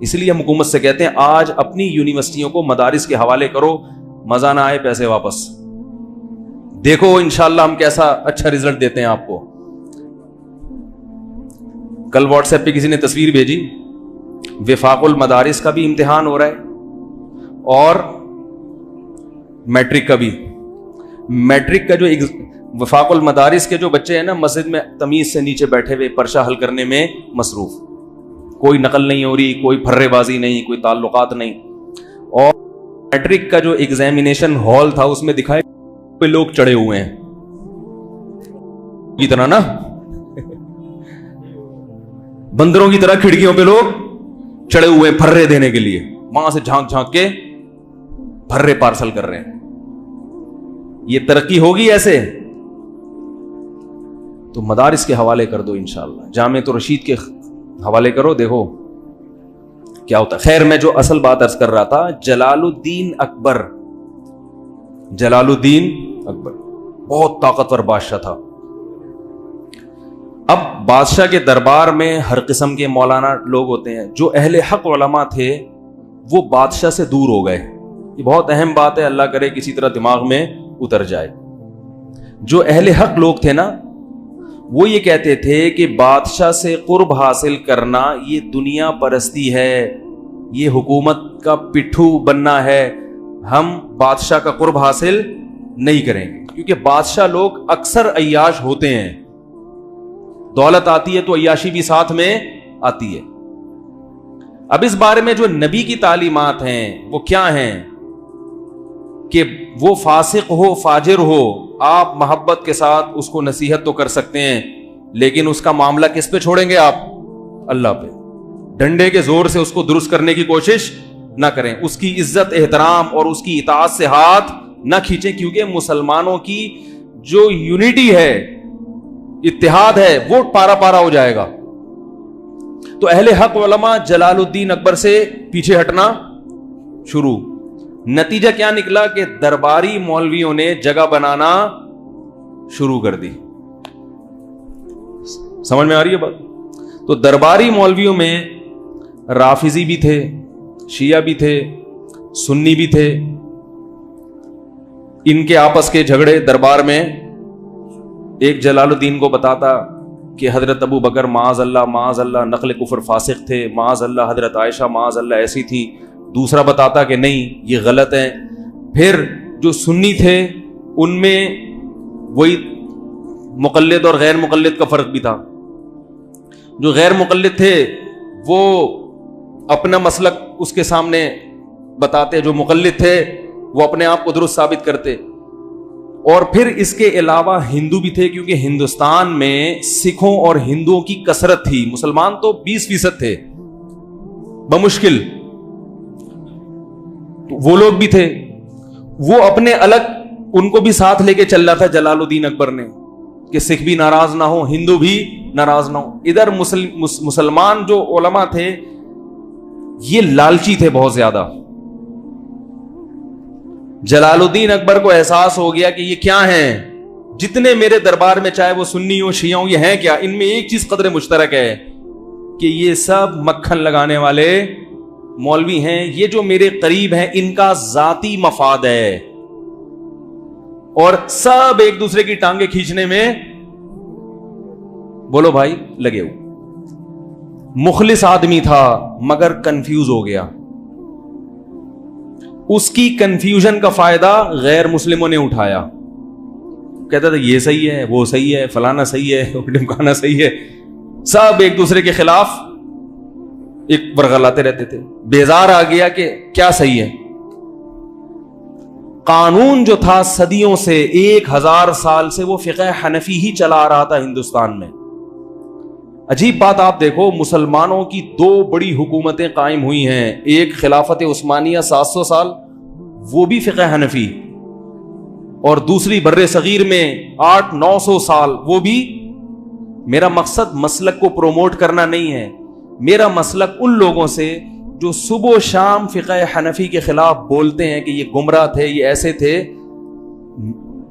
اس لیے ہم حکومت سے کہتے ہیں آج اپنی یونیورسٹیوں کو مدارس کے حوالے کرو, مزہ نہ آئے پیسے واپس, دیکھو انشاءاللہ ہم کیسا اچھا رزلٹ دیتے ہیں آپ کو. کل واٹس ایپ پہ کسی نے تصویر بھیجی, وفاق المدارس کا بھی امتحان ہو رہا ہے اور میٹرک کا بھی. میٹرک کا جو وفاق المدارس کے جو بچے ہیں نا, مسجد میں تمیز سے نیچے بیٹھے ہوئے پرچہ حل کرنے میں مصروف, کوئی نقل نہیں ہو رہی, کوئی پھرے بازی نہیں, کوئی تعلقات نہیں. اور میٹرک کا جو ایگزامینیشن ہال تھا اس میں دکھائے پہ لوگ چڑھے ہوئے ہیں کی طرح نا, بندروں کی طرح کھڑکیوں پہ لوگ چڑھے ہوئے ہیں پھرے دینے کے لیے, وہاں سے جھانک جھانک کے پھرے پارسل کر رہے ہیں. یہ ترقی ہوگی ایسے؟ تو مدارس کے حوالے کر دو انشاءاللہ, جامعۃ رشید کے حوالے کرو, دیکھو کیا ہوتا ہے. خیر میں جو اصل بات عرض کر رہا تھا, جلال الدین اکبر, جلال الدین اکبر بہت طاقتور بادشاہ تھا. اب بادشاہ کے دربار میں ہر قسم کے مولانا لوگ ہوتے ہیں. جو اہل حق علماء تھے وہ بادشاہ سے دور ہو گئے. یہ بہت اہم بات ہے, اللہ کرے کسی طرح دماغ میں اتر جائے. جو اہل حق لوگ تھے نا, وہ یہ کہتے تھے کہ بادشاہ سے قرب حاصل کرنا یہ دنیا پرستی ہے, یہ حکومت کا پٹھو بننا ہے, ہم بادشاہ کا قرب حاصل نہیں کریں گے. کیونکہ بادشاہ لوگ اکثر عیاش ہوتے ہیں, دولت آتی ہے تو عیاشی بھی ساتھ میں آتی ہے. اب اس بارے میں جو نبی کی تعلیمات ہیں وہ کیا ہیں کہ وہ فاسق ہو فاجر ہو, آپ محبت کے ساتھ اس کو نصیحت تو کر سکتے ہیں, لیکن اس کا معاملہ کس پہ چھوڑیں گے آپ؟ اللہ پہ. ڈنڈے کے زور سے اس کو درست کرنے کی کوشش نہ کریں, اس کی عزت احترام اور اس کی اطاعت سے ہاتھ نہ کھینچیں, کیونکہ مسلمانوں کی جو یونٹی ہے, اتحاد ہے, وہ پارا پارا ہو جائے گا. تو اہل حق علماء جلال الدین اکبر سے پیچھے ہٹنا شروع. نتیجہ کیا نکلا کہ درباری مولویوں نے جگہ بنانا شروع کر دی. سمجھ میں آ رہی ہے بات؟ تو درباری مولویوں میں رافضی بھی تھے, شیعہ بھی تھے, سنی بھی تھے. ان کے آپس کے جھگڑے دربار میں. ایک جلال الدین کو بتاتا کہ حضرت ابو بکر معاذ اللہ نقل کفر فاسق تھے, معاذ اللہ حضرت عائشہ معاذ اللہ ایسی تھی. دوسرا بتاتا کہ نہیں یہ غلط ہے. پھر جو سنی تھے ان میں وہی مقلد اور غیر مقلد کا فرق بھی تھا. جو غیر مقلد تھے وہ اپنا مسلک اس کے سامنے بتاتے, جو مقلد تھے وہ اپنے آپ کو درست ثابت کرتے. اور پھر اس کے علاوہ ہندو بھی تھے, کیونکہ ہندوستان میں سکھوں اور ہندوؤں کی کثرت تھی, مسلمان تو 20% تھے بمشکل. وہ لوگ بھی تھے, وہ اپنے الگ ان کو بھی ساتھ لے کے چل رہا تھا جلال الدین اکبر نے کہ سکھ بھی ناراض نہ ہو, ہندو بھی ناراض نہ ہو. ادھر مسلمان جو علماء تھے یہ لالچی تھے بہت زیادہ. جلال الدین اکبر کو احساس ہو گیا کہ یہ کیا ہیں, جتنے میرے دربار میں چاہے وہ سنی ہو شیعہ ہو, یہ ہیں کیا؟ ان میں ایک چیز قدر مشترک ہے کہ یہ سب مکھن لگانے والے مولوی ہیں. یہ جو میرے قریب ہیں ان کا ذاتی مفاد ہے, اور سب ایک دوسرے کی ٹانگیں کھینچنے میں بولو بھائی لگے ہوئے. مخلص آدمی تھا مگر کنفیوز ہو گیا. اس کی کنفیوژن کا فائدہ غیر مسلموں نے اٹھایا. کہتا تھا یہ صحیح ہے, وہ صحیح ہے, فلانا صحیح ہے, ڈمکانا صحیح ہے. سب ایک دوسرے کے خلاف ایک ورغلاتے رہتے تھے. بیزار آ گیا کہ کیا صحیح ہے. قانون جو تھا صدیوں سے 1000 سال سے وہ فقہ حنفی ہی چلا آ رہا تھا ہندوستان میں. عجیب بات آپ دیکھو, مسلمانوں کی 2 بڑی حکومتیں قائم ہوئی ہیں. ایک خلافت عثمانیہ 700 سال, وہ بھی فقہ حنفی, اور دوسری بر صغیر میں 800-900 سال, وہ بھی. میرا مقصد مسلک کو پروموٹ کرنا نہیں ہے, میرا مسلک ان لوگوں سے جو صبح و شام فقہ حنفی کے خلاف بولتے ہیں کہ یہ گمراہ تھے, یہ ایسے تھے,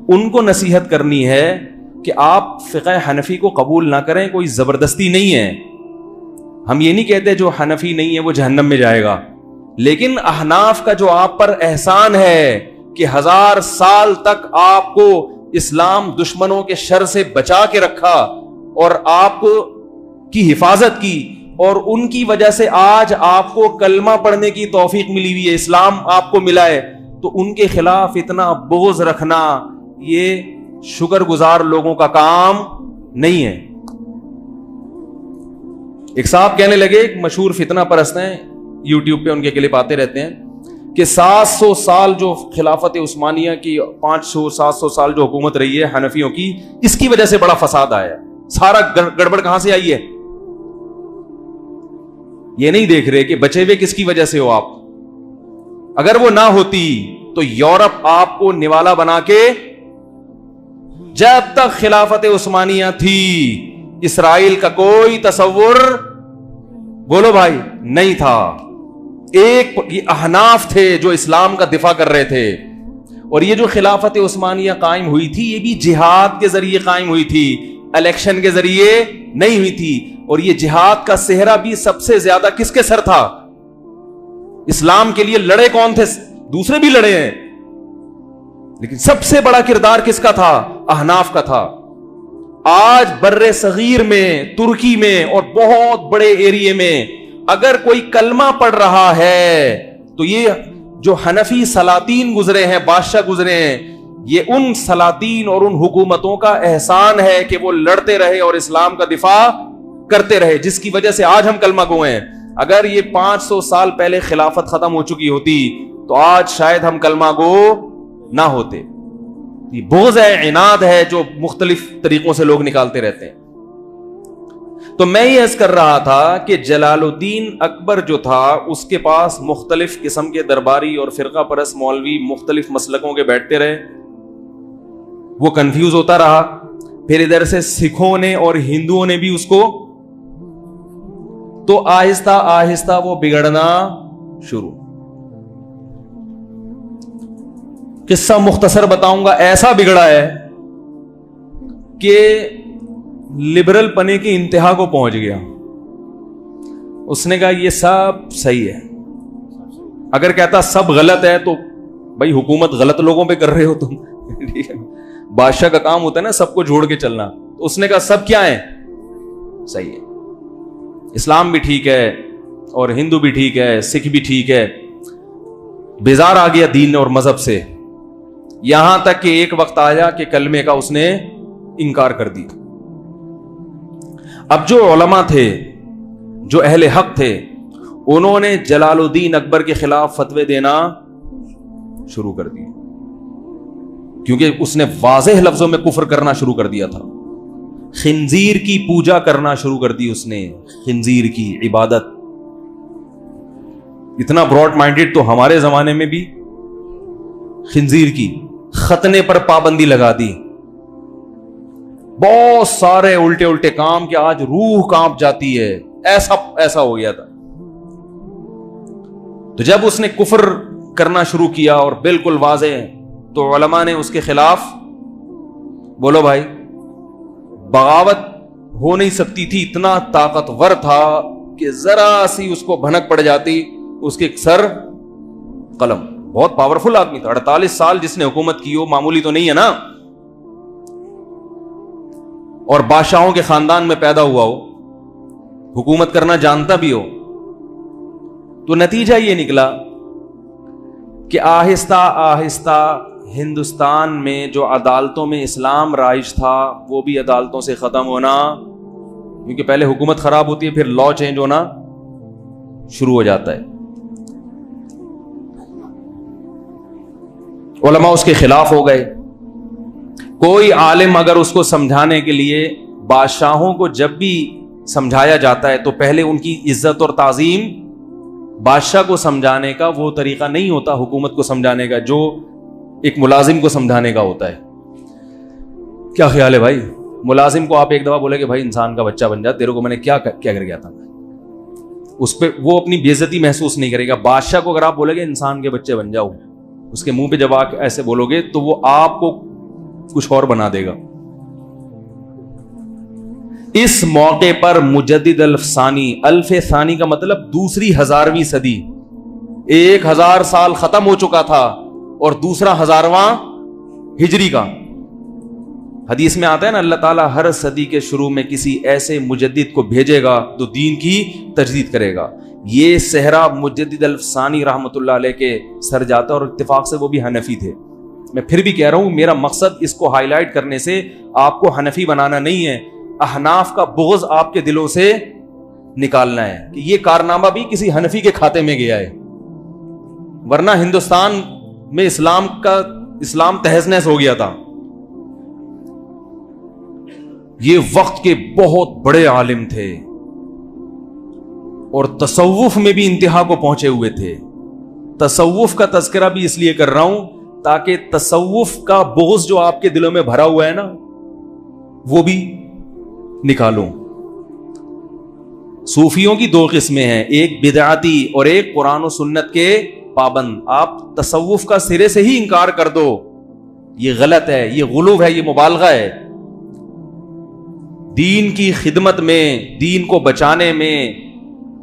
ان کو نصیحت کرنی ہے کہ آپ فقہ حنفی کو قبول نہ کریں, کوئی زبردستی نہیں ہے. ہم یہ نہیں کہتے جو حنفی نہیں ہے وہ جہنم میں جائے گا، لیکن احناف کا جو آپ پر احسان ہے کہ 1000 سال تک آپ کو اسلام دشمنوں کے شر سے بچا کے رکھا اور آپ کی حفاظت کی، اور ان کی وجہ سے آج آپ کو کلمہ پڑھنے کی توفیق ملی ہوئی ہے، اسلام آپ کو ملا ہے، تو ان کے خلاف اتنا بغض رکھنا یہ شکر گزار لوگوں کا کام نہیں ہے۔ ایک صاحب کہنے لگے، ایک مشہور فتنہ پرست ہیں، یوٹیوب پہ ان کے کلپ آتے رہتے ہیں، کہ 700 سال جو خلافت عثمانیہ کی 500-700 سال جو حکومت رہی ہے حنفیوں کی، اس کی وجہ سے بڑا فساد آیا ہے، سارا گڑبڑ کہاں سے آئی ہے؟ یہ نہیں دیکھ رہے کہ بچے ہوئے کس کی وجہ سے ہو آپ۔ اگر وہ نہ ہوتی تو یورپ آپ کو نوالا بنا کے، جب تک خلافت عثمانیہ تھی اسرائیل کا کوئی تصور، بولو بھائی، نہیں تھا۔ ایک یہ احناف تھے جو اسلام کا دفاع کر رہے تھے، اور یہ جو خلافت عثمانیہ قائم ہوئی تھی یہ بھی جہاد کے ذریعے قائم ہوئی تھی، الیکشن کے ذریعے نہیں ہوئی تھی، اور یہ جہاد کا صحرا بھی سب سے زیادہ کس کے سر تھا؟ اسلام کے لیے لڑے کون تھے؟ دوسرے بھی لڑے ہیں، لیکن سب سے بڑا کردار کس کا تھا؟ احناف کا تھا۔ آج بر صغیر میں، ترکی میں اور بہت بڑے ایریے میں اگر کوئی کلمہ پڑھ رہا ہے تو یہ جو حنفی سلاطین گزرے ہیں، بادشاہ گزرے ہیں، یہ ان سلاطین اور ان حکومتوں کا احسان ہے کہ وہ لڑتے رہے اور اسلام کا دفاع کرتے رہے، جس کی وجہ سے آج ہم کلمہ گو ہیں۔ اگر یہ 500 سال پہلے خلافت ختم ہو چکی ہوتی تو آج شاید ہم کلمہ گو نہ ہوتے۔ یہ بغض ہے، عناد ہے جو مختلف طریقوں سے لوگ نکالتے رہتے ہیں۔ تو میں یہ عرض کر رہا تھا کہ جلال الدین اکبر جو تھا اس کے پاس مختلف قسم کے درباری اور فرقہ پرست مولوی مختلف مسلکوں کے بیٹھتے رہے، وہ کنفیوز ہوتا رہا، پھر ادھر سے سکھوں نے اور ہندوؤں نے بھی اس کو، تو آہستہ آہستہ وہ بگڑنا شروع۔ قصہ مختصر بتاؤں گا، ایسا بگڑا ہے کہ لبرل پنے کی انتہا کو پہنچ گیا۔ اس نے کہا یہ سب صحیح ہے، اگر کہتا سب غلط ہے تو بھائی حکومت غلط لوگوں پہ کر رہے ہو تم، ٹھیک ہے، بادشاہ کا کام ہوتا ہے نا سب کو جوڑ کے چلنا، تو اس نے کہا سب کیا ہے؟ صحیح ہے، اسلام بھی ٹھیک ہے اور ہندو بھی ٹھیک ہے، سکھ بھی ٹھیک ہے۔ بیزار آ گیا دین اور مذہب سے، یہاں تک کہ ایک وقت آیا کہ کلمے کا اس نے انکار کر دی۔ اب جو علماء تھے، جو اہل حق تھے، انہوں نے جلال الدین اکبر کے خلاف فتوے دینا شروع کر دی، کیونکہ اس نے واضح لفظوں میں کفر کرنا شروع کر دیا تھا۔ خنزیر کی پوجا کرنا شروع کر دی اس نے، خنزیر کی عبادت۔ اتنا براڈ مائنڈیڈ تو ہمارے زمانے میں بھی خنزیر کی ختنے پر پابندی لگا دی، بہت سارے الٹے الٹے کام کہ آج روح کانپ جاتی ہے، ایسا ہو گیا تھا۔ تو جب اس نے کفر کرنا شروع کیا اور بالکل واضح، تو علماء نے اس کے خلاف، بولو بھائی، بغاوت ہو نہیں سکتی تھی، اتنا طاقتور تھا کہ ذرا سی اس کو بھنک پڑ جاتی، اس کے سر قلم۔ بہت پاورفل آدمی تھا، 48 سال جس نے حکومت کی ہو معمولی تو نہیں ہے نا، اور بادشاہوں کے خاندان میں پیدا ہوا ہو، حکومت کرنا جانتا بھی ہو۔ تو نتیجہ یہ نکلا کہ آہستہ آہستہ ہندوستان میں جو عدالتوں میں اسلام رائج تھا وہ بھی عدالتوں سے ختم ہونا، کیونکہ پہلے حکومت خراب ہوتی ہے، پھر لا چینج ہونا شروع ہو جاتا ہے۔ علماء اس کے خلاف ہو گئے۔ کوئی عالم اگر اس کو سمجھانے کے لیے، بادشاہوں کو جب بھی سمجھایا جاتا ہے تو پہلے ان کی عزت اور تعظیم، بادشاہ کو سمجھانے کا وہ طریقہ نہیں ہوتا حکومت کو سمجھانے کا جو ایک ملازم کو سمجھانے کا ہوتا ہے۔ کیا خیال ہے بھائی؟ ملازم کو آپ ایک دفعہ بولے کہ بھائی انسان کا بچہ بن جا، تیرے کو میں نے کیا کر گیا تھا، اس پہ وہ اپنی بے عزتی محسوس نہیں کرے گا۔ بادشاہ کو اگر آپ بولے گے انسان کے بچے بن جاؤ، اس کے منہ پہ جب آپ ایسے بولو گے تو وہ آپ کو کچھ اور بنا دے گا۔ اس موقع پر مجدد الف ثانی، الف ثانی کا مطلب دوسری 1000ویں صدی، 1000 سال ختم ہو چکا تھا اور دوسرا 1000واں ہجری کا. حدیث میں آتا ہے نا اللہ تعالیٰ ہر صدی کے شروع میں کسی ایسے مجدد کو بھیجے گا جو دین کی تجدید کرے گا. یہ صحرا مجدد الف ثانی رحمۃ اللہ علیہ کے سر جاتا ہے اور اتفاق سے وہ بھی حنفی تھے. میں پھر بھی کہہ رہا ہوں میرا مقصد اس کو ہائی لائٹ کرنے سے آپ کو حنفی بنانا نہیں ہے، احناف کا بغض آپ کے دلوں سے نکالنا ہے کہ یہ کارنامہ بھی کسی حنفی کے کھاتے میں گیا ہے، ورنہ ہندوستان میں اسلام تہز نہز ہو گیا تھا. یہ وقت کے بہت بڑے عالم تھے اور تصوف میں بھی انتہا کو پہنچے ہوئے تھے. تصوف کا تذکرہ بھی اس لیے کر رہا ہوں تاکہ تصوف کا بغض جو آپ کے دلوں میں بھرا ہوا ہے نا وہ بھی نکالوں. صوفیوں کی 2 قسمیں ہیں، ایک بدعتی اور ایک قرآن و سنت کے پابند. آپ تصوف کا سرے سے ہی انکار کر دو، یہ غلط ہے، یہ غلو ہے، یہ مبالغہ ہے. دین کی خدمت میں، دین کو بچانے میں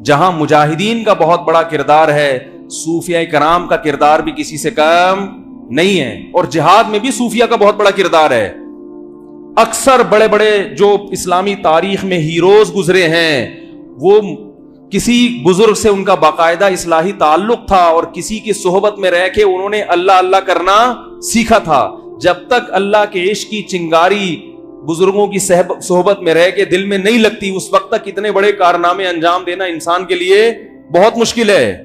جہاں مجاہدین کا بہت بڑا کردار ہے، صوفیاء کرام کا کردار بھی کسی سے کم نہیں ہے. اور جہاد میں بھی صوفیاء کا بہت بڑا کردار ہے. اکثر بڑے بڑے جو اسلامی تاریخ میں ہیروز گزرے ہیں وہ کسی بزرگ سے ان کا باقاعدہ اصلاحی تعلق تھا اور کسی کی صحبت میں رہ کے انہوں نے اللہ اللہ کرنا سیکھا تھا. جب تک اللہ کے عشق کی چنگاری بزرگوں کی صحبت میں رہ کے دل میں نہیں لگتی اس وقت تک اتنے بڑے کارنامے انجام دینا انسان کے لیے بہت مشکل ہے.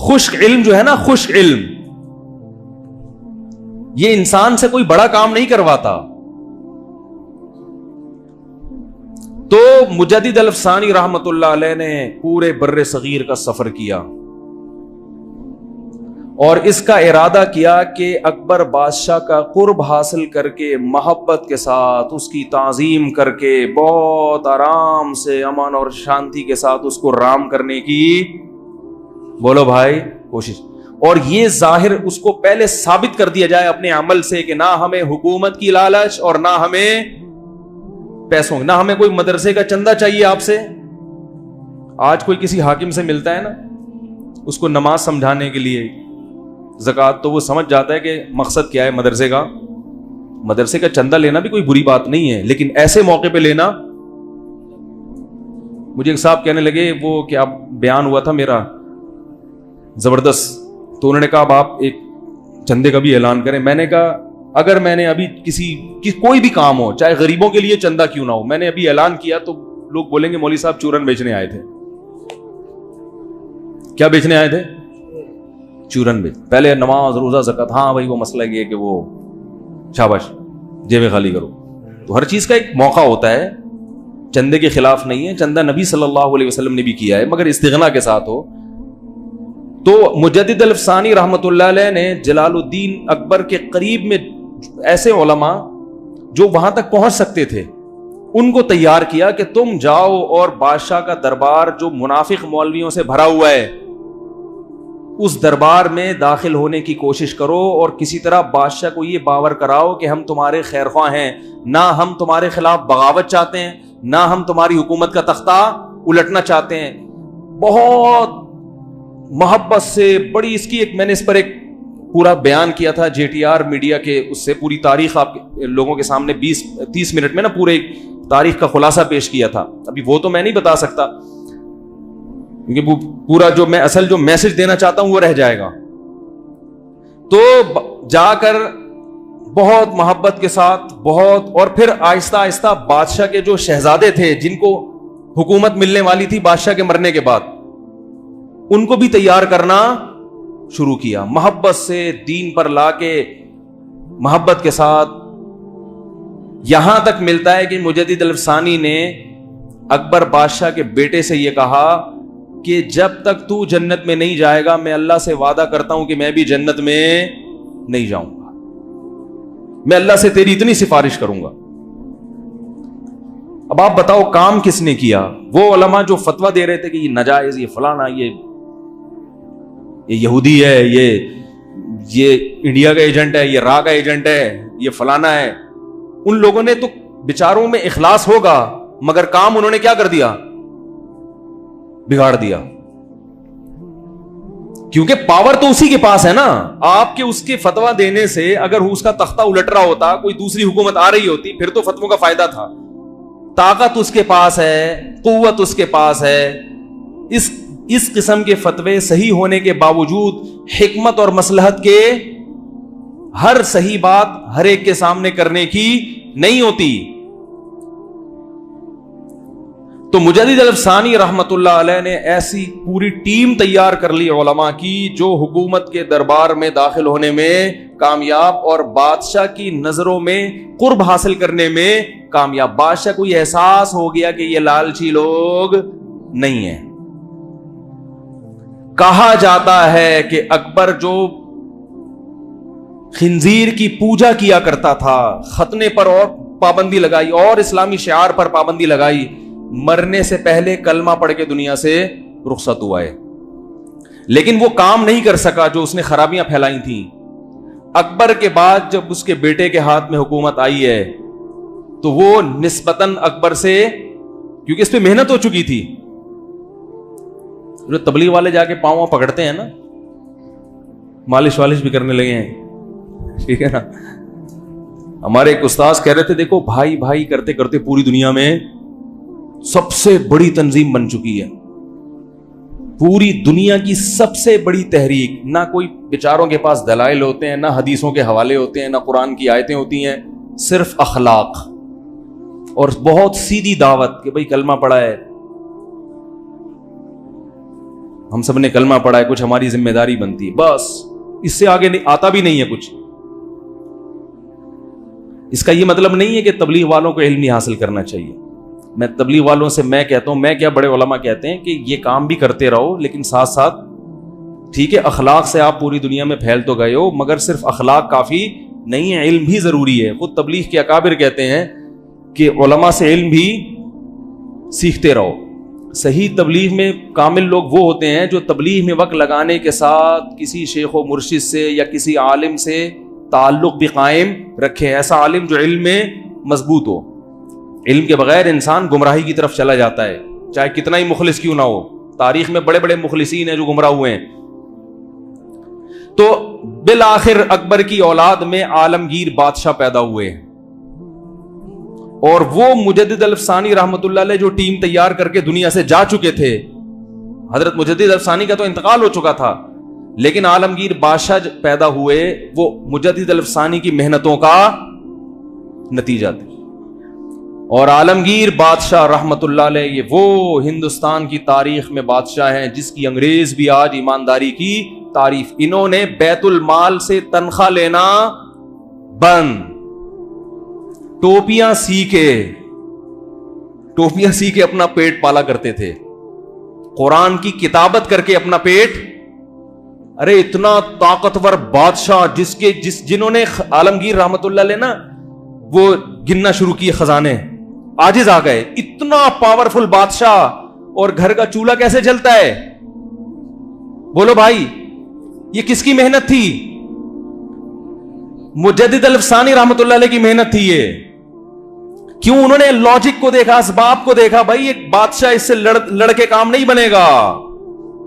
خشک علم جو ہے نا، خشک علم یہ انسان سے کوئی بڑا کام نہیں کرواتا. تو مجدد الف ثانی رحمت اللہ علیہ نے پورے بر صغیر کا سفر کیا اور اس کا ارادہ کیا کہ اکبر بادشاہ کا قرب حاصل کر کے محبت کے ساتھ اس کی تعظیم کر کے بہت آرام سے امن اور شانتی کے ساتھ اس کو رام کرنے کی بولو بھائی کوشش. اور یہ ظاہر اس کو پہلے ثابت کر دیا جائے اپنے عمل سے کہ نہ ہمیں حکومت کی لالچ اور نہ ہمیں پیسوں، نہ ہمیں کوئی مدرسے کا چندہ چاہیے آپ سے. آج کوئی کسی حاکم سے ملتا ہے نا اس کو نماز سمجھانے کے لیے زکوٰۃ، تو وہ سمجھ جاتا ہے کہ مقصد کیا ہے مدرسے کا. مدرسے کا چندہ لینا بھی کوئی بری بات نہیں ہے، لیکن ایسے موقع پہ لینا. مجھے ایک صاحب کہنے لگے وہ کیا بیان ہوا تھا میرا زبردست، تو انہوں نے کہا اب آپ ایک چندے کا بھی اعلان کریں. میں نے کہا اگر میں نے ابھی کوئی بھی کام ہو چاہے غریبوں کے لیے چندہ کیوں نہ ہو، میں نے ابھی اعلان کیا تو لوگ بولیں گے مولوی صاحب چورن بیچنے آئے تھے. کیا بیچنے آئے تھے؟ چورن بیچ. پہلے نماز روزہ زکات، ہاں بھائی وہ مسئلہ یہ کہ وہ شاباش جیبیں خالی کرو. تو ہر چیز کا ایک موقع ہوتا ہے، چندے کے خلاف نہیں ہے. چندہ نبی صلی اللہ علیہ وسلم نے بھی کیا ہے مگر استغنا کے ساتھ ہو. تو مجدد الف ثانی رحمت اللہ علیہ نے جلال الدین اکبر کے قریب میں ایسے علماء جو وہاں تک پہنچ سکتے تھے ان کو تیار کیا کہ تم جاؤ اور بادشاہ کا دربار جو منافق مولویوں سے بھرا ہوا ہے اس دربار میں داخل ہونے کی کوشش کرو اور کسی طرح بادشاہ کو یہ باور کراؤ کہ ہم تمہارے خیر خواہ ہیں، نہ ہم تمہارے خلاف بغاوت چاہتے ہیں، نہ ہم تمہاری حکومت کا تختہ الٹنا چاہتے ہیں. بہت محبت سے بڑی اس کی ایک میں نے اس پر ایک پورا بیان کیا تھا JTR میڈیا کے، اس سے پوری تاریخ آپ لوگوں کے سامنے 20-30 منٹ میں نا پورے تاریخ کا خلاصہ پیش کیا تھا. ابھی وہ تو میں نہیں بتا سکتا کیونکہ وہ پورا جو میں اصل جو میسج دینا چاہتا ہوں وہ رہ جائے گا. تو جا کر بہت محبت کے ساتھ بہت، اور پھر آہستہ آہستہ بادشاہ کے جو شہزادے تھے جن کو حکومت ملنے والی تھی بادشاہ کے مرنے کے بعد ان کو بھی تیار کرنا شروع کیا. محبت سے دین پر لا کے محبت کے ساتھ یہاں تک ملتا ہے کہ مجدد الف ثانی نے اکبر بادشاہ کے بیٹے سے یہ کہا کہ جب تک تو جنت میں نہیں جائے گا میں اللہ سے وعدہ کرتا ہوں کہ میں بھی جنت میں نہیں جاؤں گا. میں اللہ سے تیری اتنی سفارش کروں گا. اب آپ بتاؤ کام کس نے کیا؟ وہ علماء جو فتویٰ دے رہے تھے کہ یہ ناجائز، یہ فلانا، یہ یہودی ہے، یہ انڈیا کا ایجنٹ ہے، یہ را کا ایجنٹ ہے، یہ فلانا ہے، ان لوگوں نے تو بیچاروں میں اخلاص ہوگا, مگر کام انہوں نے کیا کر دیا, بگاڑ دیا. کیونکہ پاور تو اسی کے پاس ہے نا. آپ کے اس کے فتویٰ دینے سے اگر اس کا تختہ الٹ رہا ہوتا, کوئی دوسری حکومت آ رہی ہوتی, پھر تو فتووں کا فائدہ تھا. طاقت اس کے پاس ہے, قوت اس کے پاس ہے. اس قسم کے فتوے صحیح ہونے کے باوجود حکمت اور مصلحت کے ہر صحیح بات ہر ایک کے سامنے کرنے کی نہیں ہوتی. تو مجدد الافسانی رحمت اللہ علیہ نے ایسی پوری ٹیم تیار کر لی علماء کی, جو حکومت کے دربار میں داخل ہونے میں کامیاب اور بادشاہ کی نظروں میں قرب حاصل کرنے میں کامیاب. بادشاہ کو یہ احساس ہو گیا کہ یہ لالچی لوگ نہیں ہیں. کہا جاتا ہے کہ اکبر جو خنزیر کی پوجا کیا کرتا تھا, ختنے پر اور پابندی لگائی اور اسلامی شعار پر پابندی لگائی, مرنے سے پہلے کلمہ پڑھ کے دنیا سے رخصت ہوا ہے. لیکن وہ کام نہیں کر سکا جو اس نے خرابیاں پھیلائی تھیں. اکبر کے بعد جب اس کے بیٹے کے ہاتھ میں حکومت آئی ہے تو وہ نسبتاً اکبر سے, کیونکہ اس پہ محنت ہو چکی تھی. جو تبلیغ والے جا کے پاؤں پکڑتے ہیں نا, مالش والش بھی کرنے لگے ہیں, ٹھیک ہے نا. ہمارے ایک استاذ کہہ رہے تھے, دیکھو بھائی بھائی کرتے کرتے پوری دنیا میں سب سے بڑی تنظیم بن چکی ہے. پوری دنیا کی سب سے بڑی تحریک. نہ کوئی بیچاروں کے پاس دلائل ہوتے ہیں, نہ حدیثوں کے حوالے ہوتے ہیں, نہ قرآن کی آیتیں ہوتی ہیں, صرف اخلاق اور بہت سیدھی دعوت کہ بھئی کلمہ پڑھا ہے, ہم سب نے کلمہ پڑھا ہے, کچھ ہماری ذمہ داری بنتی ہے, بس اس سے آگے آتا بھی نہیں ہے کچھ. اس کا یہ مطلب نہیں ہے کہ تبلیغ والوں کو علم نہیں حاصل کرنا چاہیے. میں تبلیغ والوں سے میں کہتا ہوں, میں کیا بڑے علماء کہتے ہیں کہ یہ کام بھی کرتے رہو, لیکن ساتھ ساتھ ٹھیک ہے اخلاق سے آپ پوری دنیا میں پھیل تو گئے ہو, مگر صرف اخلاق کافی نہیں ہے, علم بھی ضروری ہے. خود تبلیغ کے اکابر کہتے ہیں کہ علماء سے علم بھی سیکھتے رہو. صحیح تبلیغ میں کامل لوگ وہ ہوتے ہیں جو تبلیغ میں وقت لگانے کے ساتھ کسی شیخ و مرشد سے یا کسی عالم سے تعلق بھی قائم رکھے. ایسا عالم جو علم میں مضبوط ہو. علم کے بغیر انسان گمراہی کی طرف چلا جاتا ہے, چاہے کتنا ہی مخلص کیوں نہ ہو. تاریخ میں بڑے بڑے مخلصین ہیں جو گمراہ ہوئے ہیں. تو بالآخر اکبر کی اولاد میں عالمگیر بادشاہ پیدا ہوئے ہیں, اور وہ مجدد الافسانی رحمت اللہ علیہ جو ٹیم تیار کر کے دنیا سے جا چکے تھے. حضرت مجدد الافسانی کا تو انتقال ہو چکا تھا, لیکن عالمگیر بادشاہ پیدا ہوئے, وہ مجدد الافسانی کی محنتوں کا نتیجہ تھے. اور عالمگیر بادشاہ رحمت اللہ علیہ یہ وہ ہندوستان کی تاریخ میں بادشاہ ہیں جس کی انگریز بھی آج ایمانداری کی تعریف. انہوں نے بیت المال سے تنخواہ لینا بند, ٹوپیاں سی کے اپنا پیٹ پالا کرتے تھے, قرآن کی کتابت کر کے اپنا پیٹ. ارے اتنا طاقتور بادشاہ جنہوں نے عالمگیر رحمت اللہ علیہ نا وہ گننا شروع کیے خزانے, عاجز آ گئے. اتنا پاورفل بادشاہ, اور گھر کا چولہا کیسے جلتا ہے بولو بھائی, یہ کس کی محنت تھی؟ مجدد الافسانی رحمت اللہ علیہ کی محنت تھی یہ. کیوں؟ انہوں نے لاجک کو دیکھا, اسباب کو دیکھا. بھائی ایک بادشاہ اس سے لڑ کے کام نہیں بنے گا,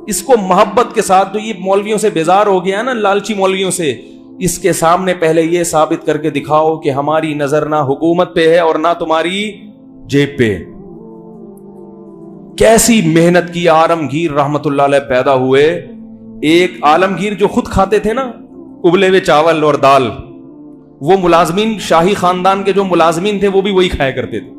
اس کو محبت کے ساتھ. جو یہ مولویوں سے بیزار ہو گیا نا, لالچی مولویوں سے, اس کے سامنے پہلے یہ ثابت کر کے دکھاؤ کہ ہماری نظر نہ حکومت پہ ہے اور نہ تمہاری جیب پہ. کیسی محنت کی. عالمگیر رحمت اللہ علیہ پیدا ہوئے. ایک عالمگیر جو خود کھاتے تھے نا ابلے ہوئے چاول اور دال, وہ ملازمین, شاہی خاندان کے جو ملازمین تھے وہ بھی وہی کھایا کرتے تھے.